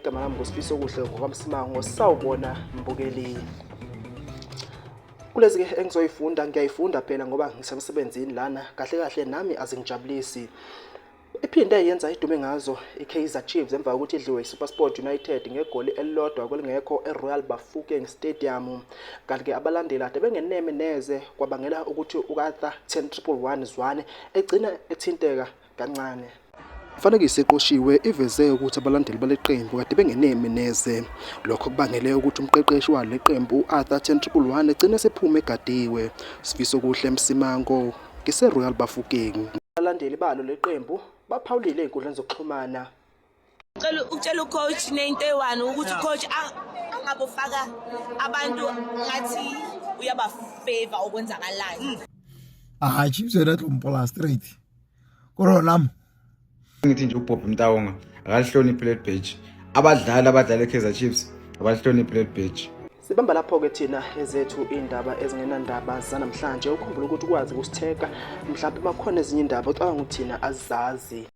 igama lami nguSifisokuhle Msimango sawubona mbukeli. Kulezi ke engizoyifunda ngiyayifunda phela ngoba ngisemsebenzini lana kahle nami azingijabulisi. Iphinde yenza idume ngazo iKaizer Chiefs emva kokuthi idliwe iSuperSport United ngegoli elilodwa kwelingekho eRoyal Bafokeng Stadium. Kanti ke abalandeli ade bengeneme neze kwabangela ukuthi uArthur 10111 Zwane egcina ethinteka kancane. Fanekise eqoshiwe iveze ukuthi abalandeli baleqembu kade bengeneme neze. Lokho kubangele ukuthi umqeqeshi waleqembu uArthur 10111 egcine sephume egadiwe. Sifisokuhle Msimango ngiseRoyal Bafokeng. Abalandeli balo leqembu baphawulile einkundleni zokuxhumana. Ukutshela ucoach nento eyi-1 ukuthi ucoach angabofaka abantu ngathi uyabafavor okwenzakalayo. Chiefs yena tlompola straight. Koro lami ngithi nje uBob Mtawonga akalihloniphe le badge. Abadlali eKaizer Chiefs abalihloniphe le badge. Sibamba lapho ke thina ezethu indaba ezingenandaba zanamhlanje ukhumbula ukuthi ukwazi ukusitheka mhlawumbe bakhona ezinye indaba ocabanga ukuthi thina azizazi.